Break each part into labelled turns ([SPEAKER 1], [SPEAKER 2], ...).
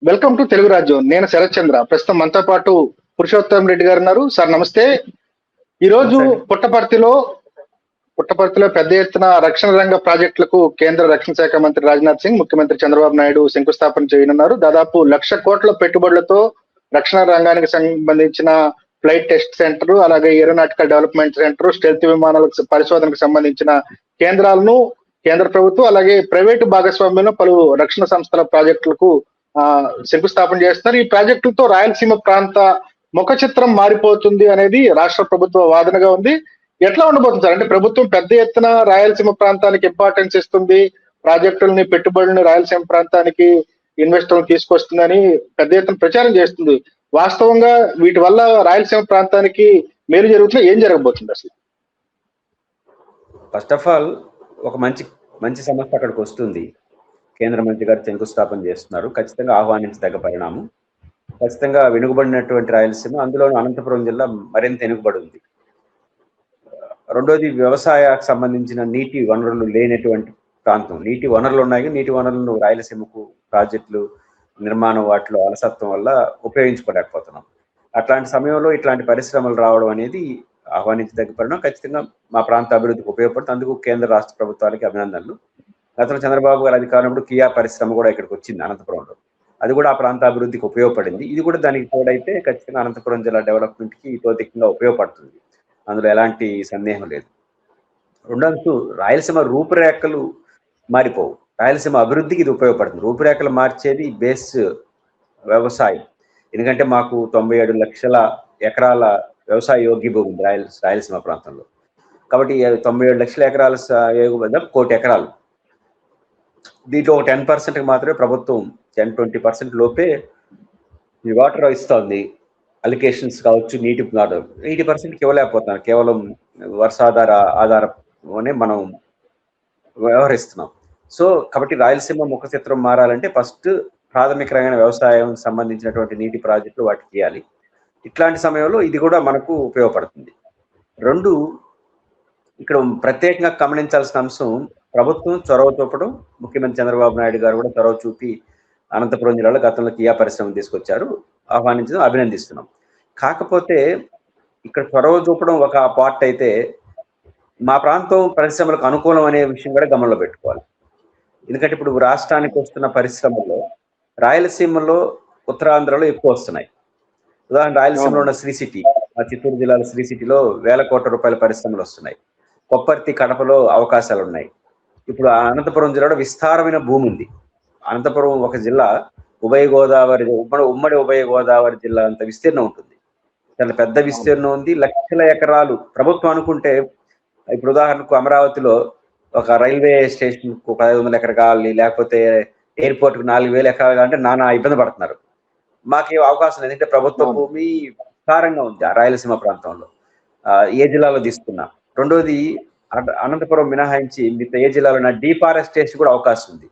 [SPEAKER 1] Welcome to Telugu రాజ్యం. నేను శరత్ చంద్ర. ప్రస్తుతం మనతో పాటు పురుషోత్తం రెడ్డి గారు ఉన్నారు. సార్ నమస్తే. ఈ రోజు పుట్టపర్తిలో పెద్ద ఎత్తున రక్షణ రంగ ప్రాజెక్టులకు కేంద్ర రక్షణ శాఖ మంత్రి రాజ్నాథ్ సింగ్, ముఖ్యమంత్రి చంద్రబాబు నాయుడు శంకుస్థాపన చేయనున్నారు. దాదాపు 1,00,000 కోట్ల పెట్టుబడులతో రక్షణ రంగానికి సంబంధించిన ఫ్లైట్ టెస్ట్ సెంటర్, అలాగే ఏరోనాటికల్ డెవలప్మెంట్ సెంటర్, స్టెల్త్ విమానాల పరిశోధనకు సంబంధించిన కేంద్రాలను కేంద్ర ప్రభుత్వం అలాగే ప్రైవేటు భాగస్వామ్యంలో పలు రక్షణ సంస్థల ప్రాజెక్టులకు శంకుస్థాపన చేస్తున్నారు. ఈ ప్రాజెక్టులతో రాయలసీమ ప్రాంత ముఖ చిత్రం మారిపోతుంది అనేది రాష్ట్ర ప్రభుత్వ వాదనగా ఉంది. ఎట్లా ఉండబోతుంది సార్? అంటే ప్రభుత్వం పెద్ద ఎత్తున రాయలసీమ ప్రాంతానికి ఇంపార్టెన్స్ ఇస్తుంది, ప్రాజెక్టులని పెట్టుబడులని రాయలసీమ ప్రాంతానికి ఇన్వెస్టర్లు తీసుకొస్తుందని పెద్ద ఎత్తున ప్రచారం చేస్తుంది. వాస్తవంగా వీటి వల్ల రాయలసీమ ప్రాంతానికి మేలు జరుగుతున్నా ఏం జరగబోతుంది అసలు?
[SPEAKER 2] ఫస్ట్ ఆఫ్ ఆల్ ఒక మంచి సంస్థ అక్కడికి వస్తుంది. కేంద్ర మంత్రి గారు శంకుస్థాపన చేస్తున్నారు. ఖచ్చితంగా ఆహ్వానించదగ్గ పరిణామం. ఖచ్చితంగా వెనుకబడినటువంటి రాయలసీమ, అందులో అనంతపురం జిల్లా మరింత వెనుకబడి ఉంది. రెండోది, వ్యవసాయానికి సంబంధించిన నీటి వనరులు లేనటువంటి ప్రాంతం. నీటి వనరులు ఉన్నాయి, నీటి వనరులను రాయలసీమకు ప్రాజెక్టులు నిర్మాణం వాటిలో అలసత్వం వల్ల ఉపయోగించుకోలేకపోతున్నాం. అట్లాంటి సమయంలో ఇట్లాంటి పరిశ్రమలు రావడం అనేది ఆహ్వానించదగ్గ పరిణామం. ఖచ్చితంగా మా ప్రాంత అభివృద్ధికి ఉపయోగపడుతుంది. అందుకు కేంద్ర రాష్ట్ర ప్రభుత్వాలకి అభినందనలు. గతంలో చంద్రబాబు గారు అధికారంలో కియా పరిశ్రమ కూడా ఇక్కడికి వచ్చింది అనంతపురంలో. అది కూడా ఆ ప్రాంత అభివృద్ధికి ఉపయోగపడింది. ఇది కూడా దానికి తోడైతే ఖచ్చితంగా అనంతపురం జిల్లా డెవలప్మెంట్కి ఇతోధికంగా ఉపయోగపడుతుంది. అందులో ఎలాంటి సందేహం లేదు. రెండో, రాయలసీమ రూపురేఖలు మారిపోవు. రాయలసీమ అభివృద్ధికి ఇది ఉపయోగపడుతుంది. రూపురేఖలు మార్చేది బేస్ వ్యవసాయం. ఎందుకంటే మాకు 97 లక్షల ఎకరాల వ్యవసాయ యోగ్య భూమి ఉంది రాయలసీమ ప్రాంతంలో. కాబట్టి 97 లక్షల ఎకరాల యోగ్య 1 కోటి ఎకరాలు. దీంట్లో 10% మాత్రమే ప్రభుత్వం 10-20% లోపే ఈ వాటర్ ఇస్తుంది. అలికేషన్స్ కావచ్చు, నీటి 80% ఇవ్వలేకపోతున్నాం. కేవలం ఆధారనే మనం వ్యవహరిస్తున్నాం. సో కాబట్టి రాయలసీమ ముఖ చిత్రం మారాలంటే ఫస్ట్ ప్రాథమికమైన వ్యవసాయం సంబంధించినటువంటి నీటి ప్రాజెక్టులు వాటికి చేయాలి. ఇట్లాంటి సమయంలో ఇది కూడా మనకు ఉపయోగపడుతుంది. రెండు, ఇక్కడ ప్రత్యేకంగా గమనించాల్సిన అంశం, ప్రభుత్వం చొరవ చూపడం. ముఖ్యమంత్రి చంద్రబాబు నాయుడు గారు కూడా చొరవ చూపి అనంతపురం జిల్లాలో గతంలో కియా పరిశ్రమ తీసుకొచ్చారు. ఆహ్వానించడం అభినందిస్తున్నాం. కాకపోతే ఇక్కడ చొరవ చూపడం ఒక పార్ట్ అయితే, మా ప్రాంతం పరిశ్రమలకు అనుకూలం అనే విషయం కూడా గమనంలో పెట్టుకోవాలి. ఎందుకంటే ఇప్పుడు రాష్ట్రానికి వస్తున్న పరిశ్రమల్లో రాయలసీమలో, ఉత్తరాంధ్రలో ఎక్కువ వస్తున్నాయి. ఉదాహరణ, రాయలసీమలో ఉన్న శ్రీ సిటీ, ఆ చిత్తూరు జిల్లాలో శ్రీ సిటీలో వేల కోట్ల రూపాయల పరిశ్రమలు వస్తున్నాయి. కొప్పర్తి, కడపలో అవకాశాలు ఉన్నాయి. ఇప్పుడు అనంతపురం జిల్లాలో విస్తారమైన భూమి ఉంది. అనంతపురం ఒక జిల్లా ఉమ్మడి ఉభయ గోదావరి జిల్లా అంత విస్తీర్ణం ఉంటుంది. చాలా పెద్ద విస్తీర్ణం ఉంది. లక్షల ఎకరాలు ప్రభుత్వం అనుకుంటే, ఇప్పుడు ఉదాహరణకు అమరావతిలో ఒక రైల్వే స్టేషన్ కు 1,500 ఎకరాలు కావాలి, లేకపోతే ఎయిర్పోర్ట్ కు 4,000 ఎకరాలు అంటే నానా ఇబ్బంది పడుతున్నారు. మాకు అవకాశం లేదు. ఎందుకంటే ప్రభుత్వ భూమి విస్తారంగా ఉంది ఆ రాయలసీమ ప్రాంతంలో. ఏ జిల్లాలో తీసుకున్నా. రెండోది, అనంతపురం మినహాయించి మిగతా ఏ జిల్లాలో డీఫారెస్టేషన్ కూడా అవకాశం ఉంది.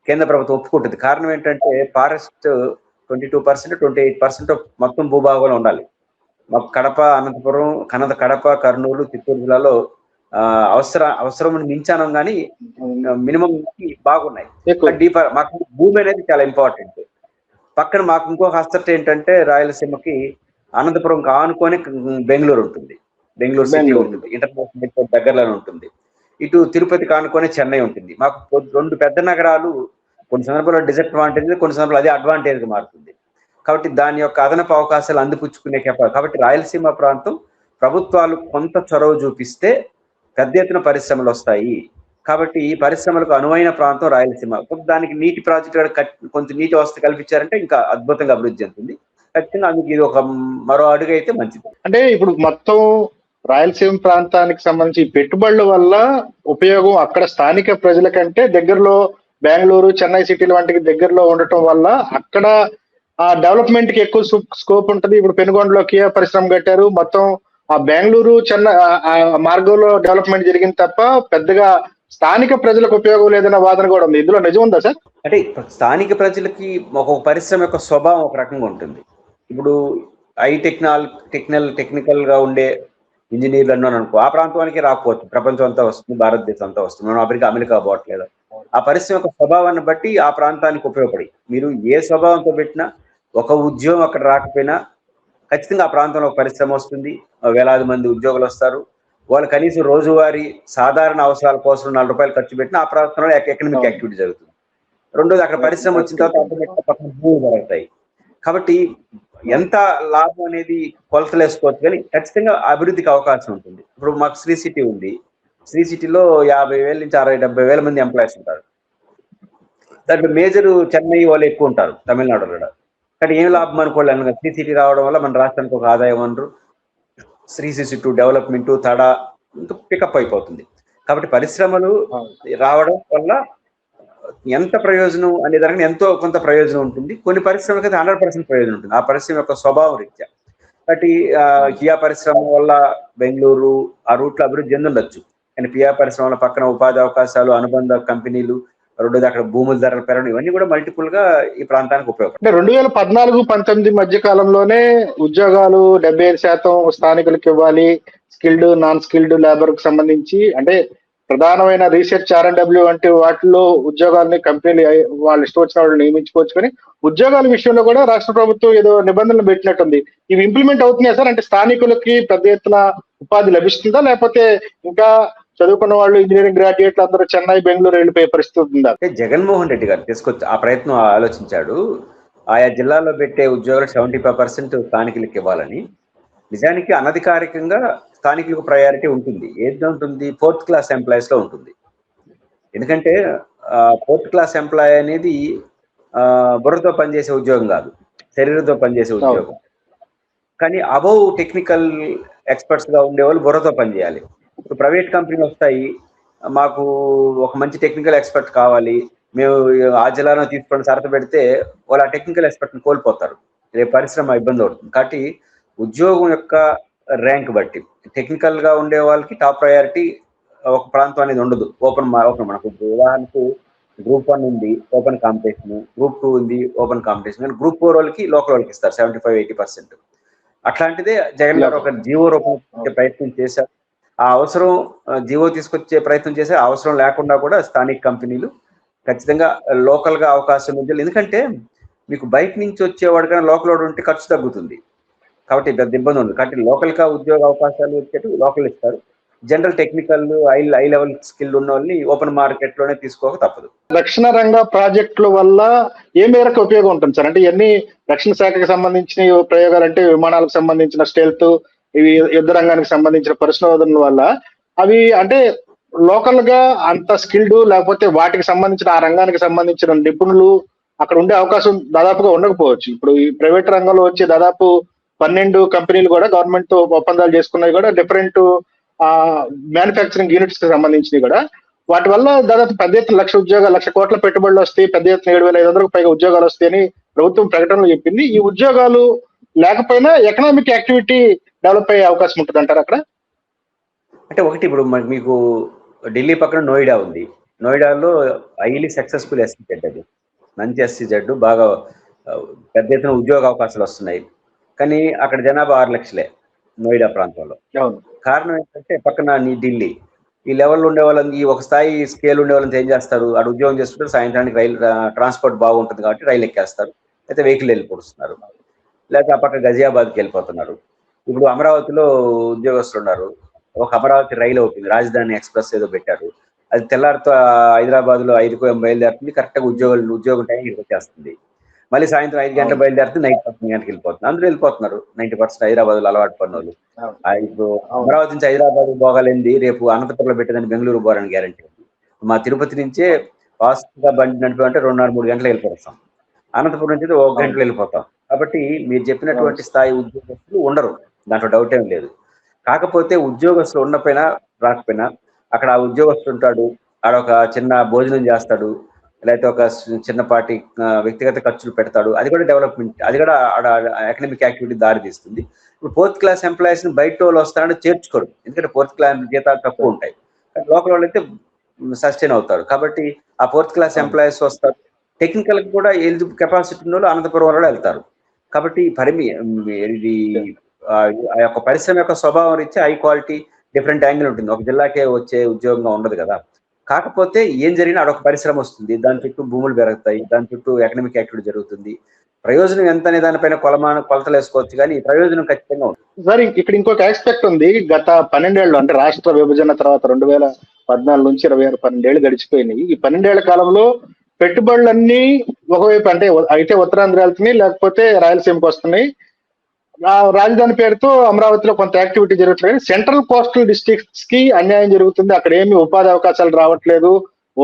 [SPEAKER 2] కేంద్ర ప్రభుత్వం ఒప్పుకుంటుంది. కారణం ఏంటంటే ఫారెస్ట్ 22%, 28% మొత్తం భూభాగంలో ఉండాలి. కడప, అనంతపురం, కడప, కర్నూలు, చిత్తూరు జిల్లాలో అవసరం మించానం కానీ మినిమం బాగున్నాయి. మాకు భూమి అనేది చాలా ఇంపార్టెంట్. పక్కన మాకు ఇంకొక అసెట్ ఏంటంటే, రాయలసీమకి అనంతపురం ఆనుకొని బెంగళూరు ఉంటుంది. బెంగళూరు సిటీ ఉంటుంది. ఇంటర్నేషనల్ ఎయిర్పోర్ట్ దగ్గరలోనే ఉంటుంది. ఇటు తిరుపతి కానుకొని చెన్నై ఉంటుంది. మాకు 2 పెద్ద నగరాలు కొన్ని సందర్భాల్లో డిసడ్వాంటేజ్, కొన్ని సందర్భాలు అదే అడ్వాంటేజ్గా మారుతుంది. కాబట్టి దాని యొక్క అదనపు అవకాశాలు అందిపుచ్చుకునే కాబట్టి రాయలసీమ ప్రాంతం ప్రభుత్వాలు కొంత చొరవ చూపిస్తే పెద్ద ఎత్తున పరిశ్రమలు వస్తాయి. కాబట్టి ఈ పరిశ్రమలకు అనువైన ప్రాంతం రాయలసీమ. దానికి నీటి ప్రాజెక్టు కొంత నీటి వసతి కల్పించారంటే ఇంకా అద్భుతంగా అభివృద్ధి చెందుతుంది. ఖచ్చితంగా అందుకు ఇది ఒక మరో అడుగు అయితే మంచిది.
[SPEAKER 1] అంటే ఇప్పుడు మొత్తం రాయలసీమ ప్రాంతానికి సంబంధించి పెట్టుబడుల వల్ల ఉపయోగం అక్కడ స్థానిక ప్రజల కంటే దగ్గరలో బెంగళూరు, చెన్నై సిటీల వంటికి దగ్గరలో ఉండటం వల్ల అక్కడ ఆ డెవలప్మెంట్ కి ఎక్కువ స్కోప్ ఉంటుంది. ఇప్పుడు పెనుగొండలో కియా పరిశ్రమ కట్టారు. మొత్తం ఆ బెంగళూరు, చెన్నై మార్గంలో డెవలప్మెంట్ జరిగింది తప్ప పెద్దగా స్థానిక ప్రజలకు ఉపయోగం లేదన్న వాదన కూడా ఉంది. ఇందులో నిజం ఉందా సార్?
[SPEAKER 2] అంటే స్థానిక ప్రజలకి ఒక పరిశ్రమ యొక్క స్వభావం ఒక రకంగా ఉంటుంది. ఇప్పుడు టెక్నికల్ గా ఉండే ఇంజనీర్లు అన్నాను అనుకో, ఆ ప్రాంతానికి రాకపోవచ్చు. ప్రపంచం అంతా వస్తుంది, భారతదేశం అంతా వస్తుంది. మనం అమెరికా పోవట్లేదు. ఆ పరిశ్రమ యొక్క స్వభావాన్ని బట్టి ఆ ప్రాంతానికి ఉపయోగపడి, మీరు ఏ స్వభావంతో పెట్టినా ఒక ఉద్యోగం అక్కడ రాకపోయినా ఖచ్చితంగా ఆ ప్రాంతంలో ఒక పరిశ్రమ వస్తుంది, వేలాది మంది ఉద్యోగులు వస్తారు. వాళ్ళు కనీసం రోజువారీ సాధారణ అవసరాల కోసం ₹4 ఖర్చు పెట్టినా ఆ ప్రాంతంలో ఎకనామిక్ యాక్టివిటీ జరుగుతుంది. రెండోది, అక్కడ పరిశ్రమ వచ్చిన తర్వాత ఆటోమేటిక్గా పక్కన భూములు జరుగుతాయి. కాబట్టి ఎంత లాభం అనేది కొలతలు వేసుకోవచ్చు, కానీ ఖచ్చితంగా అభివృద్ధికి అవకాశం ఉంటుంది. ఇప్పుడు మాకు శ్రీ సిటీ ఉంది. శ్రీ సిటీలో 50,000 నుంచి 60,000-70,000 మంది ఎంప్లాయీస్ ఉంటారు. దాంట్లో మేజర్ చెన్నై వాళ్ళు ఎక్కువ ఉంటారు, తమిళనాడు కూడా. కానీ ఏం లాభం అనుకోలేదు, శ్రీ సిటీ రావడం వల్ల మన రాష్ట్రానికి ఒక ఆదాయం వనరు, Sri City to development Tada pickup అయిపోతుంది. కాబట్టి పరిశ్రమలు రావడం వల్ల ఎంత ప్రయోజనం అనే దానికి ఎంతో కొంత ప్రయోజనం ఉంటుంది. కొన్ని పరిశ్రమలకు అయితే 100% ప్రయోజనం ఉంటుంది, ఆ పరిశ్రమ యొక్క స్వభావం రీత్యా. కాబట్టి కియా పరిశ్రమ వల్ల బెంగళూరు ఆ రూట్లో అభివృద్ధి చెందుండొచ్చు, కానీ కియా పరిశ్రమల పక్కన ఉపాధి అవకాశాలు, అనుబంధ కంపెనీలు, రెండోది అక్కడ భూముల ధరలు పెరగడం, ఇవన్నీ కూడా మల్టిపుల్ గా ఈ ప్రాంతానికి ఉపయోగపడతాయి.
[SPEAKER 1] 2014-19 మధ్య కాలంలోనే ఉద్యోగాలు 75% స్థానికులకు ఇవ్వాలి, స్కిల్డ్ నాన్ స్కిల్డ్ లేబర్ కు సంబంధించి, అంటే ప్రధానమైన రీసెర్చ్ R&W వంటి వాటిలో ఉద్యోగాలని కంపెనీలు వాళ్ళు ఇష్టం వచ్చిన వాళ్ళు నియమించుకోవచ్చు, కానీ ఉద్యోగాల విషయంలో కూడా రాష్ట్ర ప్రభుత్వం ఏదో నిబంధనలు పెట్టినట్టుంది. ఇవి ఇంప్లిమెంట్ అవుతున్నాయా సార్? అంటే స్థానికులకి పెద్ద ఎత్తున ఉపాధి లభిస్తుందా, లేకపోతే ఇంకా చదువుకున్న వాళ్ళు ఇంజనీరింగ్ గ్రాడ్యుయేట్లు అందరూ చెన్నై, బెంగళూరు వెళ్ళిపోయే పరిస్థితి ఉందా?
[SPEAKER 2] జగన్మోహన్ రెడ్డి గారు తీసుకొచ్చి ఆ ప్రయత్నం ఆలోచించాడు. ఆయా జిల్లాల్లో పెట్టే ఉద్యోగాలు 75% స్థానికులకు ఇవ్వాలని. నిజానికి అనధికారికంగా స్థానికులకు ప్రయారిటీ ఉంటుంది. ఏది ఉంటుంది? 4th క్లాస్ ఎంప్లాయీస్ లో ఉంటుంది. ఎందుకంటే 4th క్లాస్ ఎంప్లాయీ అనేది బుర్రతో పనిచేసే ఉద్యోగం కాదు, శరీరంతో పనిచేసే ఉద్యోగం. కానీ అబౌవ్ టెక్నికల్ ఎక్స్పర్ట్స్ గా ఉండేవాళ్ళు బుర్రతో పనిచేయాలి. ఇప్పుడు ప్రైవేట్ కంపెనీలు వస్తాయి, మాకు ఒక మంచి టెక్నికల్ ఎక్స్పర్ట్ కావాలి, మేము ఆ జిల్లాలో తీసుకొని సరత పెడితే వాళ్ళు ఆ టెక్నికల్ ఎక్స్పర్ట్ని కోల్పోతారు, రేపు పరిశ్రమ ఇబ్బంది అవుతుంది. కాబట్టి ఉద్యోగం యొక్క ర్యాంక్ బట్టి టెక్నికల్ గా ఉండే వాళ్ళకి టాప్ ప్రయారిటీ ఒక ప్రాంతం అనేది ఉండదు. ఓపెన్ మనకు ఉదాహరణకు గ్రూప్ 1 ఉంది, ఓపెన్ కాంపిటీషన్, గ్రూప్ 2 ఉంది, ఓపెన్ కాంపిటీషన్, కానీ గ్రూప్ 4 వాళ్ళకి లోకల్ వాళ్ళకి ఇస్తారు 75-80%. అట్లాంటిదే జగన్ గారు ఒక జీవో రూపం ప్రయత్నం చేశారు. ఆ అవసరం జీవో తీసుకొచ్చే ప్రయత్నం చేసే అవసరం లేకుండా కూడా స్థానిక కంపెనీలు ఖచ్చితంగా లోకల్ గా అవకాశం ఉంది. ఎందుకంటే మీకు బయట నుంచి వచ్చేవాడు కానీ లోకల్ వాడు ఉంటే ఖర్చు తగ్గుతుంది, కాబట్టి పెద్ద ఇబ్బంది ఉంది. కాబట్టి లోకల్ గా ఉద్యోగ అవకాశాలు వచ్చేట్టు లోకల్ ఇస్తారు. General technical high level skill ఉన్న వాళ్ళని ఓపెన్ మార్కెట్ లోనే తీసుకోక తప్పదు.
[SPEAKER 1] రక్షణ రంగ ప్రాజెక్టుల వల్ల ఏ మేరకు ఉపయోగం ఉంటుంది సార్? అంటే ఇవన్నీ రక్షణ శాఖకు సంబంధించిన ప్రయోగాలు, అంటే విమానాలకు సంబంధించిన స్టెల్త్, ఇవి యుద్ధ రంగానికి సంబంధించిన పరిశోధనల వల్ల అవి అంటే లోకల్ గా అంత స్కిల్డ్, లేకపోతే వాటికి సంబంధించిన ఆ రంగానికి సంబంధించిన నిపుణులు అక్కడ ఉండే అవకాశం దాదాపుగా ఉండకపోవచ్చు. ఇప్పుడు ఈ ప్రైవేట్ రంగంలో వచ్చే దాదాపు 12 కంపెనీలు కూడా గవర్నమెంట్ తో ఒప్పందాలు చేసుకున్నవి కూడా డిఫరెంట్ మ్యానుఫ్యాక్చరింగ్ యూనిట్స్ కి సంబంధించినవి కూడా. వాటి వల్ల దాదాపు పెద్ద ఎత్తున 1,00,000 ఉద్యోగాలు, 1,00,000 కోట్ల పెట్టుబడులు వస్తాయి, పెద్ద ఎత్తున 7,500కు పైగా ఉద్యోగాలు వస్తాయని ప్రభుత్వం ప్రకటనలో చెప్పింది. ఈ ఉద్యోగాలు లేకపోయినా ఎకనామిక్ యాక్టివిటీ డెవలప్ అయ్యే అవకాశం ఉంటుంది అంటారు అక్కడ?
[SPEAKER 2] అంటే ఒకటి, ఇప్పుడు మీకు ఢిల్లీ పక్కన నోయిడా ఉంది. నోయిడాలో హైలీ సక్సెస్ఫుల్ SEZ, అది మంచి SEZ, బాగా పెద్ద ఎత్తున ఉద్యోగ అవకాశాలు వస్తున్నాయి. కానీ అక్కడ జనాభా 6 లక్షలే నోయిడా ప్రాంతంలో. కారణం ఏంటంటే పక్కన ఢిల్లీ. ఈ లెవెల్లో ఉండే వాళ్ళని, ఒక స్థాయి స్కేల్ ఉండే వాళ్ళని ఏం చేస్తారు, అక్కడ ఉద్యోగం చేసుకుంటే సాయంత్రానికి రైలు ట్రాన్స్పోర్ట్ బాగుంటుంది కాబట్టి రైలు ఎక్కేస్తారు, అయితే వెహికల్ వెళ్ళిపోతున్నారు, లేకపోతే ఆ పక్క గజియాబాద్కి వెళ్ళిపోతున్నారు. ఇప్పుడు అమరావతిలో ఉద్యోగస్తులు ఉన్నారు, ఒక అమరావతి రైలు అవుతుంది, రాజధాని ఎక్స్ప్రెస్ ఏదో పెట్టారు, అది తెల్లారితో హైదరాబాద్ లో 5కు బయలుదేరుతుంది, కరెక్ట్గా ఉద్యోగం టైం వచ్చేస్తుంది. మళ్ళీ సాయంత్రం 5 గంటలకు బయలుదేరితే నైట్ 10 గంటలకు వెళ్ళిపోతుంది. అందరూ వెళ్ళిపోతున్నారు 90% హైదరాబాద్ లో అలవాటు పడిన వాళ్ళు. ఇప్పుడు అమరావతి నుంచి హైదరాబాద్ పోగలింది, రేపు అనంతపురంలో పెట్టేదని బెంగళూరు పోరని గ్యారంటీ ఉంది. మా తిరుపతి నుంచే ఫాస్ట్గా బండి నడిపి 2.5-3 గంటలు వెళ్ళిపోతాం, అనంతపురం నుంచి 1 గంటలో వెళ్ళిపోతాం. కాబట్టి మీరు చెప్పినటువంటి స్థాయి ఉద్యోగస్తులు ఉండరు, దాంట్లో డౌట్ ఏం లేదు. కాకపోతే ఉద్యోగస్తులు ఉన్నపోయినా రాకపోయినా అక్కడ ఆ ఉద్యోగస్తులు ఉంటాడు, ఆడ ఒక చిన్న భోజనం చేస్తాడు, లేకపోతే ఒక చిన్నపాటి వ్యక్తిగత ఖర్చులు పెడతాడు, అది కూడా డెవలప్మెంట్, అది కూడా ఎకనామిక్ యాక్టివిటీ దారి తీస్తుంది. ఇప్పుడు 4th క్లాస్ ఎంప్లాయీస్ ని బయట వాళ్ళు వస్తారంటే చేర్చుకోరు, ఎందుకంటే 4th క్లాస్ జీతాలు తక్కువ ఉంటాయి, లోకల్ వాళ్ళు అయితే సస్టైన్ అవుతారు. కాబట్టి ఆ 4th క్లాస్ ఎంప్లాయీస్ వస్తారు, టెక్నికల్ కూడా ఎలిజిబుల్ కెపాసిటీ ఉన్న వాళ్ళు అనంతపురం వాళ్ళు వెళ్తారు. కాబట్టి ఇది ఆ యొక్క పరిశ్రమ యొక్క స్వభావం రీత్యా హై క్వాలిటీ డిఫరెంట్ యాంగిల్ ఉంటుంది, ఒక జిల్లాకే వచ్చే ఉద్యోగంగా ఉండదు కదా. కాకపోతే ఏం జరిగినా అడొక పరిశ్రమ వస్తుంది, దాని చుట్టూ భూములు పెరుగుతాయి, దాని చుట్టూ ఎకనామిక్ యాక్టివిటీ జరుగుతుంది. ప్రయోజనం ఎంత అనే దానిపైన కొలతలు వేసుకోవచ్చు, కానీ ప్రయోజనం ఖచ్చితంగా ఉంటుంది.
[SPEAKER 1] సార్ ఇక్కడ ఇంకొక ఆస్పెక్ట్ ఉంది. గత 12 ఏళ్ళు అంటే రాష్ట్ర విభజన తర్వాత 2014 నుంచి 26 12 ఏళ్ళు గడిచిపోయినాయి. ఈ 12 ఏళ్ల కాలంలో పెట్టుబడులన్నీ ఒకవైపు అంటే అయితే ఉత్తరాంధ్ర వెళ్తున్నాయి, లేకపోతే రాయలసీమకు వస్తున్నాయి. రాజధాని పేరుతో అమరావతిలో కొంత యాక్టివిటీ జరుగుతుంది. సెంట్రల్ కోస్టల్ డిస్ట్రిక్ట్స్ కి అన్యాయం జరుగుతుంది. అక్కడ ఏమి ఉపాధి అవకాశాలు రావట్లేదు.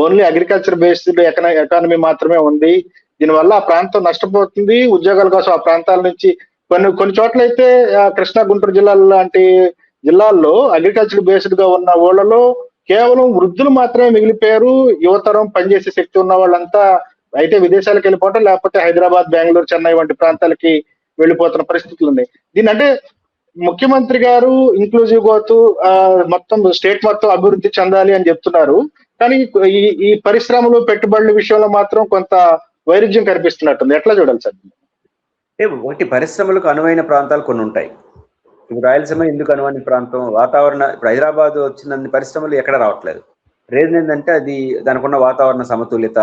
[SPEAKER 1] ఓన్లీ అగ్రికల్చర్ బేస్డ్ ఎకానమీ మాత్రమే ఉంది. దీనివల్ల ఆ ప్రాంతం నష్టపోతుంది. ఉద్యోగాల కోసం ఆ ప్రాంతాల నుంచి కొన్ని చోట్ల అయితే కృష్ణా గుంటూరు జిల్లాల లాంటి జిల్లాల్లో అగ్రికల్చర్ బేస్డ్ గా ఉన్న ఊళ్ళలో కేవలం వృద్ధులు మాత్రమే మిగిలిపోయారు. యువతరం పనిచేసే శక్తి ఉన్న వాళ్ళంతా అయితే విదేశాలకు వెళ్ళిపోవటం, లేకపోతే హైదరాబాద్, బెంగళూరు, చెన్నై వంటి ప్రాంతాలకి వెళ్ళిపోతున్న పరిస్థితులు ఉన్నాయి. దీని అంటే ముఖ్యమంత్రి గారు ఇంక్లూజివ్ గ్రోత్ మొత్తం స్టేట్ మొత్తం అభివృద్ధి చెందాలి అని చెప్తున్నారు. కానీ ఈ పరిశ్రమలు పెట్టుబడుల విషయంలో మాత్రం కొంత వైరుధ్యం కనిపిస్తున్నట్టుంది. ఎట్లా చూడాలి సార్?
[SPEAKER 2] ఒకటి, పరిశ్రమలకు అనువైన ప్రాంతాలు కొన్ని ఉంటాయి. ఇప్పుడు రాయలసీమ ఎందుకు అనువైన ప్రాంతం? వాతావరణ, ఇప్పుడు హైదరాబాద్ వచ్చిన పరిశ్రమలు ఎక్కడ రావట్లేదు. రీజన్ ఏంటంటే అది దానికి ఉన్న వాతావరణ సమతుల్యత,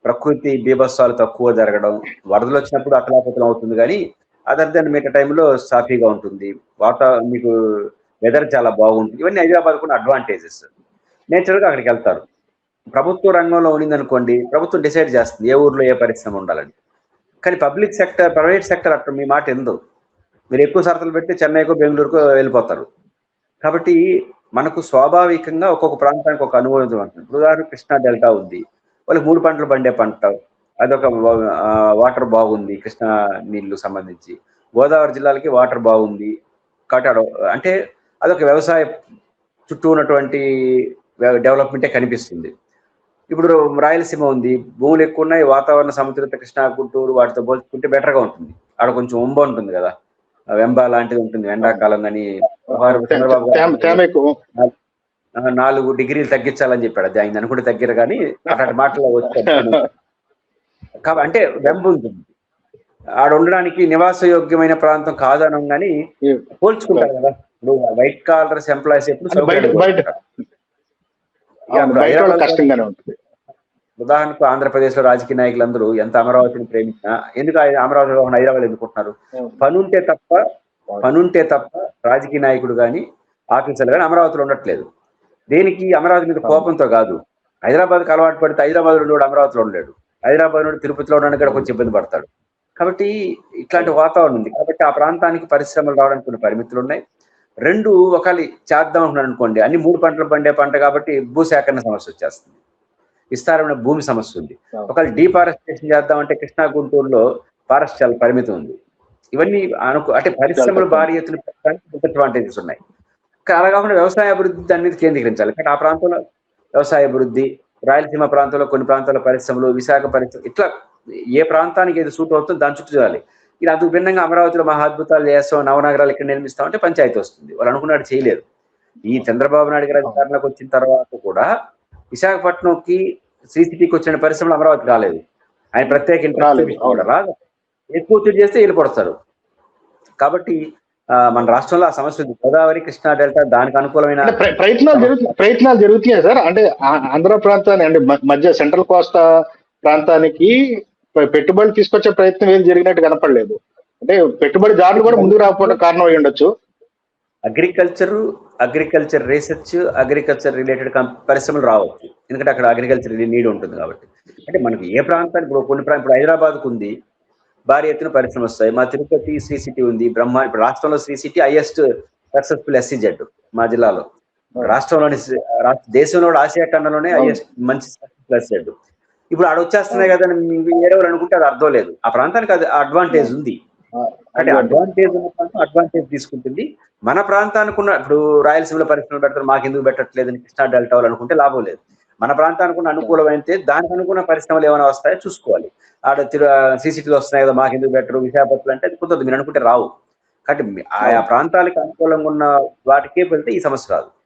[SPEAKER 2] ప్రకృతి బీభత్సాలు తక్కువ జరగడం, వరదలు వచ్చినప్పుడు అతలాకుతలం అవుతుంది, కానీ అదర్ దెన్ మిగతా టైంలో సాఫీగా ఉంటుంది, మీకు వెదర్ చాలా బాగుంటుంది. ఇవన్నీ హైదరాబాద్ కూడా అడ్వాంటేజెస్. నేచురల్గా అక్కడికి వెళ్తారు. ప్రభుత్వ రంగంలో ఉన్నదనుకోండి, ప్రభుత్వం డిసైడ్ చేస్తుంది ఏ ఊర్లో ఏ పరిశ్రమ ఉండాలని. కానీ పబ్లిక్ సెక్టర్, ప్రైవేట్ సెక్టర్ అట్లా మీ మాట ఎందు మీరు ఎక్కువ షరతులు పెట్టి చెన్నైకో బెంగళూరుకో వెళ్ళిపోతారు. కాబట్టి మనకు స్వాభావికంగా ఒక్కొక్క ప్రాంతానికి ఒక అనుభవం ఉంటుంది. ఉదాహరణ కృష్ణా డెల్టా ఉంది, వాళ్ళకి 3 పంటలు పండే పంట, అదొక వాటర్ బాగుంది కృష్ణా నీళ్లు సంబంధించి. గోదావరి జిల్లాలకి వాటర్ బాగుంది కాబట్టి అంటే అదొక వ్యవసాయ చుట్టూ ఉన్నటువంటి డెవలప్మెంటే కనిపిస్తుంది. ఇప్పుడు రాయలసీమ ఉంది, భూములు ఎక్కువ ఉన్నాయి, వాతావరణ సమతుల్యత కృష్ణా గుంటూరు వాటితో పోల్చుకుంటే బెటర్గా ఉంటుంది. ఆడ కొంచెం ఉంబ ఉంటుంది కదా, వెంబ లాంటిది ఉంటుంది ఎండాకాలం. కానీ చంద్రబాబు 4 డిగ్రీలు తగ్గించాలని చెప్పాడు. అది ఆయన అనుకుంటే తగ్గిరు, కానీ అట్లాంటి మాటలు వచ్చాడు. కాబట్టి అంటే వెంబ ఉంటుంది, ఆడ ఉండడానికి నివాసయోగ్యమైన ప్రాంతం కాదనం, కానీ పోల్చుకుంటారు కదా. ఇప్పుడు వైట్ కాలర్స్ ఎంప్లాయీస్ ఎప్పుడు ఉదాహరణకు ఆంధ్రప్రదేశ్ లో రాజకీయ నాయకులందరూ ఎంత అమరావతిని ప్రేమించినా, ఎందుకు అమరావతిలో హైదరాబాద్ ఎందుకుంటున్నారు? పనుంటే తప్ప రాజకీయ నాయకుడు కానీ ఆఫీసర్లు కానీ అమరావతిలో ఉండట్లేదు. దేనికి? అమరావతి మీద కోపంతో కాదు. హైదరాబాద్కి అలవాటు పడితే హైదరాబాద్ నుండి అమరావతిలో ఉండలేడు, హైదరాబాద్ నుండి తిరుపతిలో ఉండడానికి కూడా కొంచెం ఇబ్బంది పడతాడు. కాబట్టి ఇట్లాంటి వాతావరణం ఉంది. కాబట్టి ఆ ప్రాంతానికి పరిశ్రమలు రావడానికి కొన్ని పరిమితులు ఉన్నాయి. 2, ఒకవేళ చేద్దాం అనుకున్నాను అనుకోండి, అన్ని 3 పంటలు పండే పంట కాబట్టి భూసేకరణ సమస్య వచ్చేస్తుంది, విస్తారమైన భూమి సమస్య ఉంది. ఒకవేళ డీఫారెస్టేషన్ చేద్దామంటే కృష్ణా గుంటూరులో ఫారెస్ట్ చాలా పరిమితం ఉంది. ఇవన్నీ అంటే పరిశ్రమలు భారీ ఎత్తున పెట్టడానికి అడ్వాంటేజెస్ ఉన్నాయి. అలా కాకుండా వ్యవసాయ అభివృద్ధి దాని మీద కేంద్రీకరించాలి. కానీ ఆ ప్రాంతంలో వ్యవసాయ అభివృద్ధి, రాయలసీమ ప్రాంతంలో కొన్ని ప్రాంతాల పరిశ్రమలు, విశాఖ పరిశ్రమ, ఇట్లా ఏ ప్రాంతానికి ఏది సూట్ అవుతుందో దాని చుట్టూ చేయాలి. ఇలా అందుకు భిన్నంగా అమరావతిలో మహా అద్భుతాలు చేస్తాం, నవనగరాలు ఇక్కడ నిర్మిస్తామంటే పంచాయతీ వస్తుంది. వాళ్ళు అనుకున్నాడు చేయలేరు. ఈ చంద్రబాబు నాయుడు గారి అధికారంలోకి వచ్చిన తర్వాత కూడా విశాఖపట్నంకి, శ్రీ సిటీకి వచ్చిన పరిశ్రమలు అమరావతి రాలేదు. ఆయన ప్రత్యేక ఇంట్రెస్ట్ రాదు, ఎక్కువ ఒత్తిడి చేస్తే వెళ్ళిపోతారు. కాబట్టి మన రాష్ట్రంలో ఆ సమస్య ఉంది. గోదావరి, కృష్ణా డెల్టా దానికి అనుకూలమైన
[SPEAKER 1] ప్రయత్నాలు జరుగుతున్నాయి సార్. అంటే ఆంధ్ర ప్రాంతాన్ని అంటే మధ్య సెంట్రల్ కోస్తా ప్రాంతానికి పెట్టుబడులు తీసుకొచ్చే ప్రయత్నం ఏది జరిగినట్టు కనపడలేదు. అంటే పెట్టుబడిదారులు కూడా ముందుకు రాకపోవడం కారణం అయి ఉండొచ్చు.
[SPEAKER 2] అగ్రికల్చర్ రీసెర్చ్, అగ్రికల్చర్ రిలేటెడ్ పరిశ్రమలు రావచ్చు, ఎందుకంటే అక్కడ అగ్రికల్చర్ నీడ్ ఉంటుంది కాబట్టి. అంటే మనకి ఏ ప్రాంతానికి ఇప్పుడు హైదరాబాద్కు ఉంది, భారీ ఎత్తున పరిశ్రమ వస్తాయి. మా తిరుపతి శ్రీ సిటీ ఉంది, ఇప్పుడు రాష్ట్రంలో Sri City highest successful SEZ మా జిల్లాలో. రాష్ట్రంలోని దేశంలో ఆసియా ఖండంలోనే హైయెస్ట్ మంచి సక్సెస్ఫుల్ SEZ. ఇప్పుడు ఆడ వచ్చేస్తున్నాయి కదా ఏడవరు అనుకుంటే అది అర్థం లేదు. ఆ ప్రాంతానికి అది అడ్వాంటేజ్ ఉంది. అంటే అడ్వాంటేజ్ ఉన్న ప్రాంతం అడ్వాంటేజ్ తీసుకుంటుంది. మన ప్రాంతానికి ఉన్న ఇప్పుడు రాయలసీమలో పరిశ్రమలు పెడతారు, మాకు ఎందుకు పెట్టట్లేదని కృష్ణా డెల్టా అనుకుంటే లాభం లేదు. మన ప్రాంతానికి ఉన్న అనుకూలమైతే దానికి అనుకున్న పరిశ్రమలు ఏమైనా వస్తాయో చూసుకోవాలి. ఆడ CCTలో వస్తున్నాయి కదా, మాకు ఎందుకు పెట్టరు విశాఖపట్నం అంటే అది కుదరదు, మీరు అనుకుంటే రావు. కాబట్టి ఆయా ప్రాంతాలకు అనుకూలంగా ఉన్న వాటికే వెళ్తే ఈ సమస్య రాదు.